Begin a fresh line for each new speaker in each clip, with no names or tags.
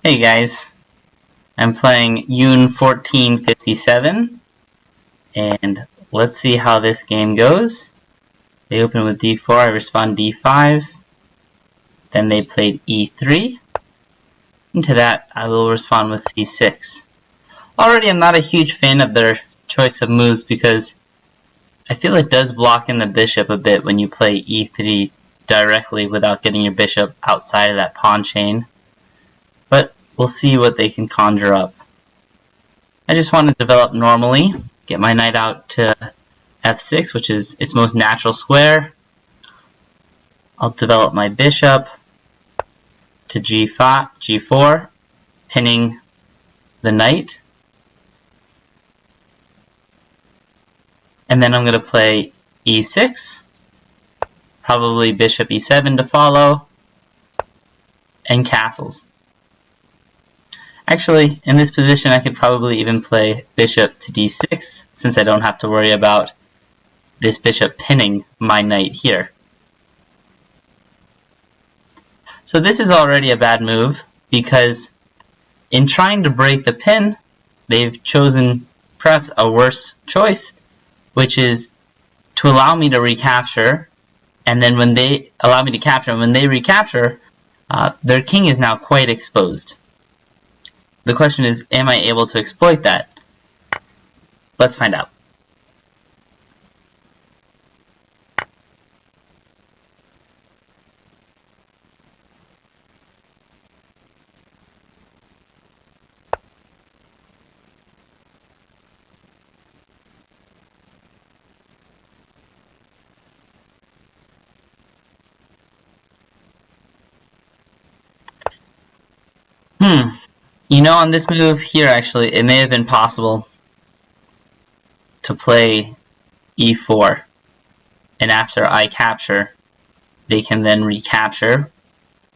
Hey guys, I'm playing Yune 1457, and let's see how this game goes. They open with d4, I respond d5, then they played e3, and to that I will respond with c6. Already I'm not a huge fan of their choice of moves because I feel it does block in the bishop a bit when you play e3 directly without getting your bishop outside of that pawn chain. But we'll see what they can conjure up. I just want to develop normally, get my knight out to f6, which is its most natural square. I'll develop my bishop to g4, pinning the knight. And then I'm going to play e6, probably bishop e7 to follow, and castles. Actually, in this position I could probably even play bishop to d6, since I don't have to worry about this bishop pinning my knight here. So this is already a bad move, because in trying to break the pin, they've chosen perhaps a worse choice, which is to allow me to recapture, and then when they allow me to capture, and when they recapture, their king is now quite exposed. The question is, am I able to exploit that? Let's find out. You know, on this move here, actually, it may have been possible to play e4, and after I capture, they can then recapture,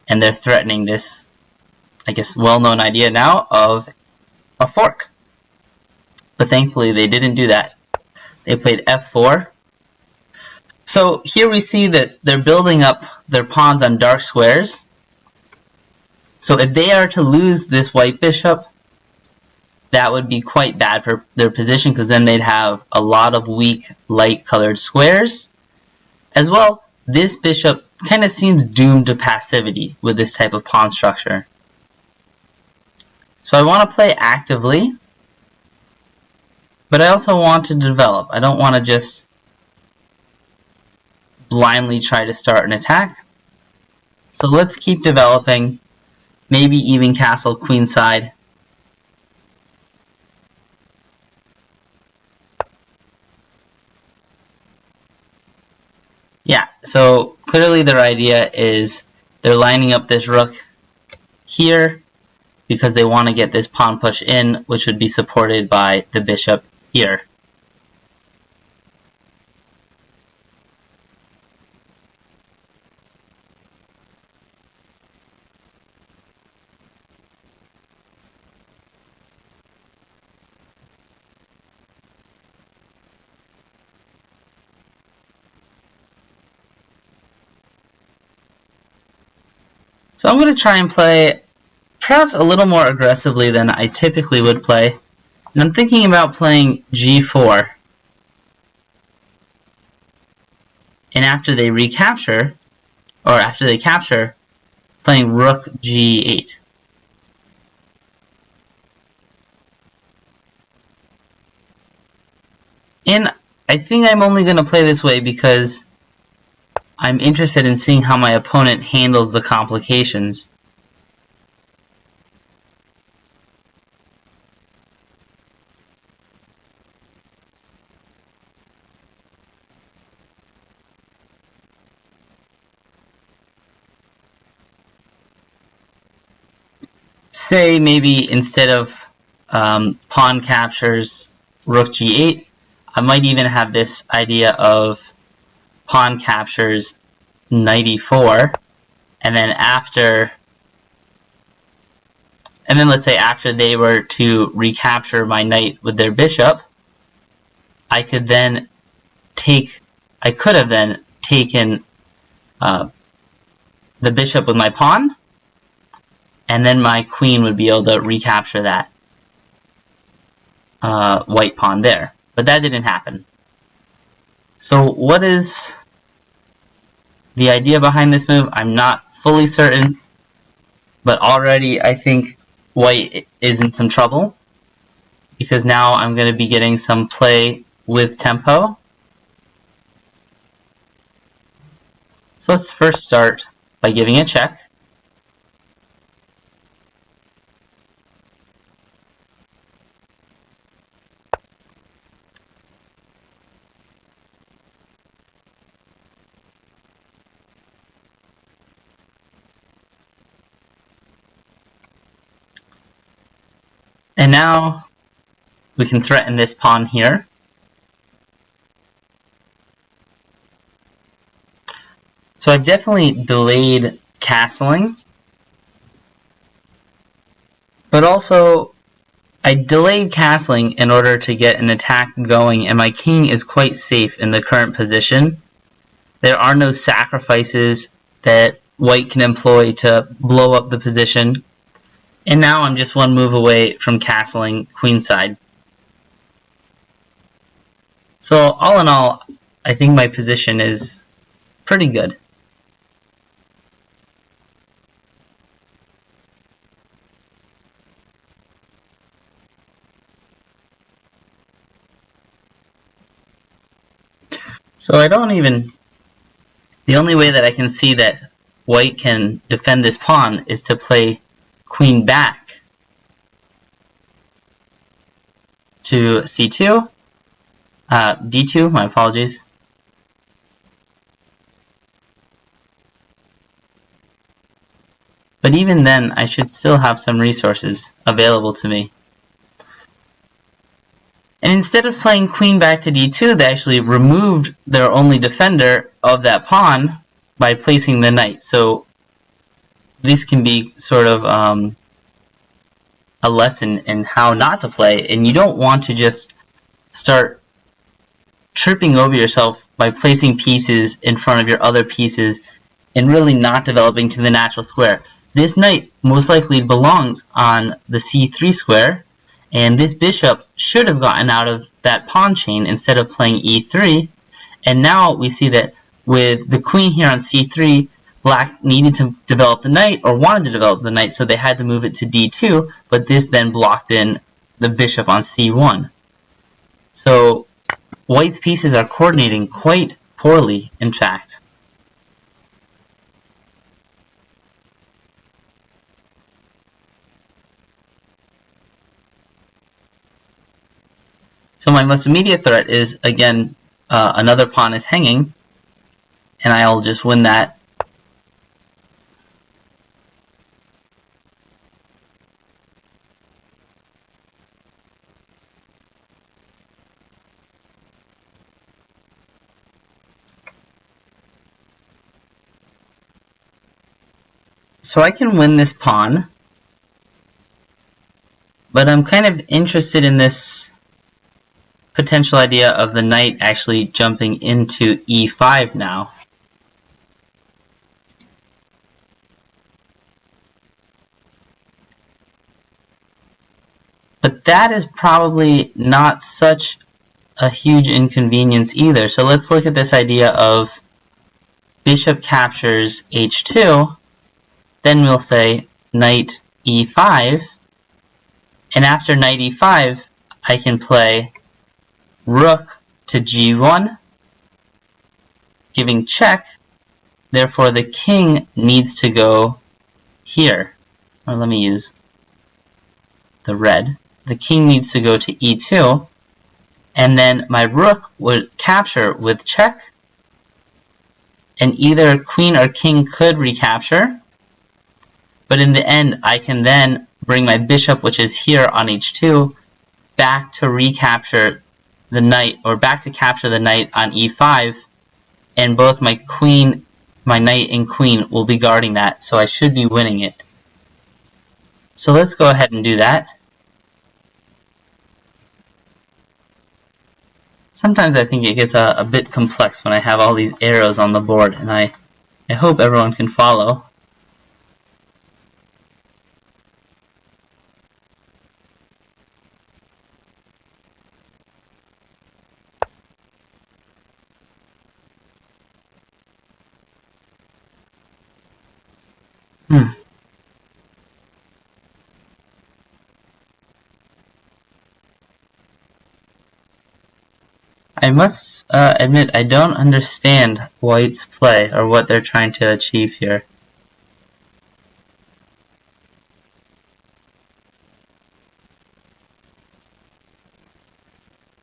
and they're threatening this, I guess, well-known idea now of a fork. But thankfully, they didn't do that. They played f4. So here we see that they're building up their pawns on dark squares. So if they are to lose this white bishop, that would be quite bad for their position, because then they'd have a lot of weak light colored squares. As well, this bishop kind of seems doomed to passivity with this type of pawn structure. So I want to play actively, but I also want to develop. I don't want to just blindly try to start an attack. So let's keep developing. Maybe even castle queenside. Yeah, so clearly their idea is they're lining up this rook here because they want to get this pawn push in, which would be supported by the bishop here. So I'm going to try and play perhaps a little more aggressively than I typically would play. And I'm thinking about playing g4. And after they recapture, or after they capture, playing rook g8. And I think I'm only going to play this way because I'm interested in seeing how my opponent handles the complications. Say maybe instead of pawn captures rook g8, I might even have this idea of pawn captures knight e4, and then let's say after they were to recapture my knight with their bishop, I could have then taken the bishop with my pawn, and then my queen would be able to recapture that white pawn there. But that didn't happen. So what is the idea behind this move? I'm not fully certain, but already I think white is in some trouble, because now I'm going to be getting some play with tempo. So let's first start by giving a check. And now we can threaten this pawn here. So I've definitely delayed castling, but also I delayed castling in order to get an attack going, and my king is quite safe in the current position. There are no sacrifices that white can employ to blow up the position. And now I'm just one move away from castling queenside. So all in all, I think my position is pretty good. So I don't even... The only way that I can see that white can defend this pawn is to play queen back to c2, d2, my apologies. But even then, I should still have some resources available to me. And instead of playing queen back to d2, they actually removed their only defender of that pawn by placing the knight. So this can be sort of a lesson in how not to play, and you don't want to just start tripping over yourself by placing pieces in front of your other pieces and really not developing to the natural square. This knight most likely belongs on the c3 square, and this bishop should have gotten out of that pawn chain instead of playing e3. And now we see that with the queen here on c3, black needed to develop the knight, or wanted to develop the knight, so they had to move it to d2, but this then blocked in the bishop on c1. So white's pieces are coordinating quite poorly, in fact. So my most immediate threat is, again, another pawn is hanging, and I'll just win that. So I can win this pawn, but I'm kind of interested in this potential idea of the knight actually jumping into e5 now. But that is probably not such a huge inconvenience either. So let's look at this idea of bishop captures h2, then we'll say knight e5, and after knight e5 I can play rook to g1, giving check. Therefore the king needs to go here. Or let me use the red. The king needs to go to e2, and then my rook would capture with check, and either queen or king could recapture, but in the end I can then bring my bishop, which is here on h2, back to recapture the knight, or back to capture the knight on e5, and both my queen, my knight and queen will be guarding that, so I should be winning it. So let's go ahead and do that. Sometimes I think it gets a bit complex when I have all these arrows on the board, and I hope everyone can follow. I must admit I don't understand White's play or what they're trying to achieve here.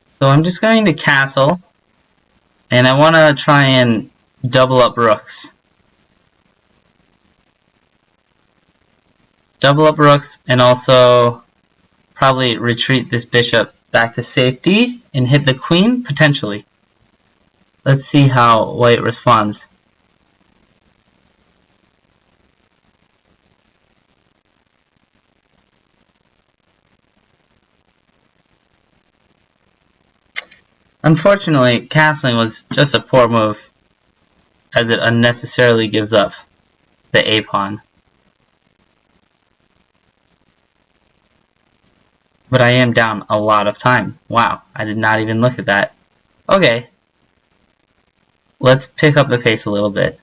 So I'm just going to castle, and I want to try and double up rooks. Double up rooks, and also probably retreat this bishop back to safety and hit the queen, potentially. Let's see how White responds. Unfortunately, castling was just a poor move, as it unnecessarily gives up the a-pawn. But I am down a lot of time. Wow, I did not even look at that. Okay, let's pick up the pace a little bit.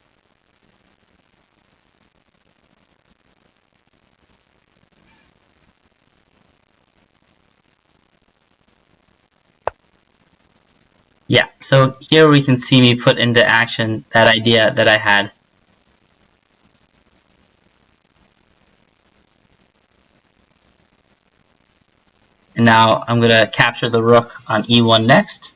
Yeah, so here we can see me put into action that idea that I had. And now I'm going to capture the rook on e1 next.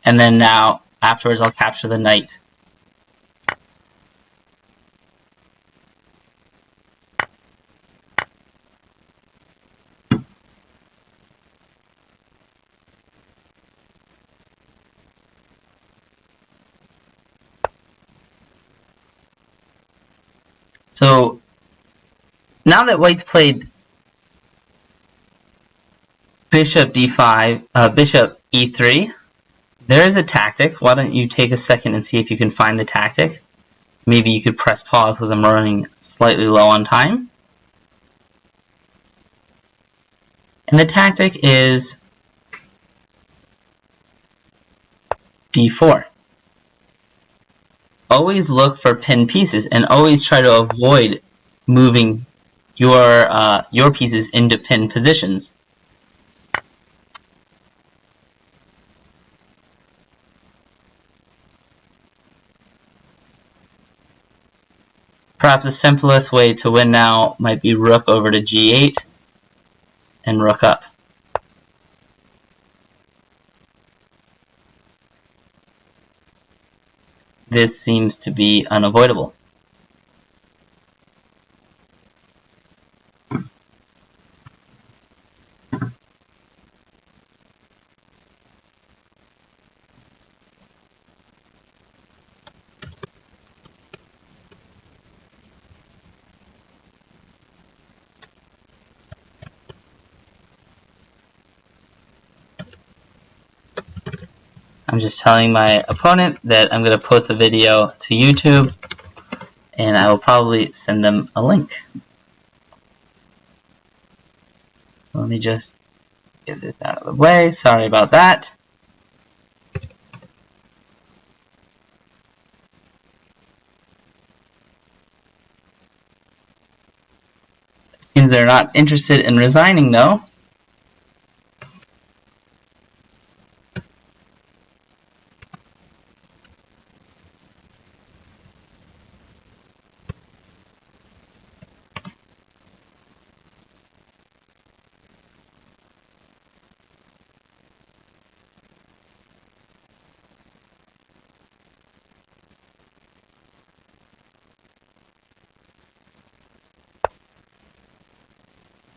And then now, afterwards, I'll capture the knight. So now that White's played bishop d5, bishop e3, there is a tactic. Why don't you take a second and see if you can find the tactic? Maybe you could press pause because I'm running slightly low on time. And the tactic is d4. Always look for pinned pieces and always try to avoid moving your pieces into pinned positions. Perhaps the simplest way to win now might be rook over to g8 and rook up. This seems to be unavoidable. I'm just telling my opponent that I'm going to post the video to YouTube, and I will probably send them a link. So let me just get this out of the way. Sorry about that. Seems they're not interested in resigning, though.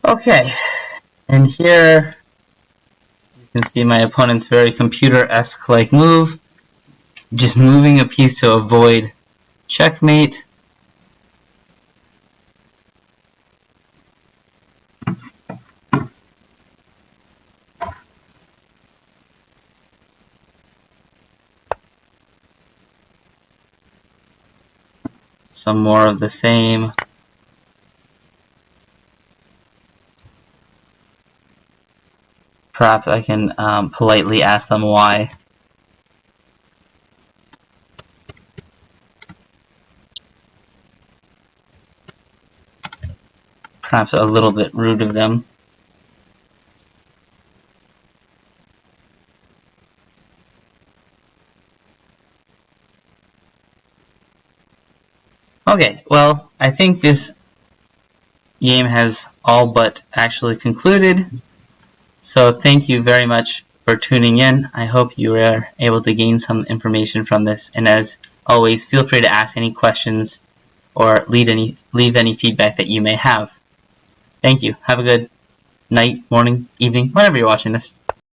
Okay, and here you can see my opponent's very computer-esque like move, just moving a piece to avoid checkmate. Some more of the same. Perhaps I can politely ask them why. perhaps a little bit rude of them. Okay, well, I think this game has all but actually concluded. So thank you very much for tuning in. I hope you were able to gain some information from this. And as always, feel free to ask any questions or leave any feedback that you may have. Thank you. Have a good night, morning, evening, whenever you're watching this.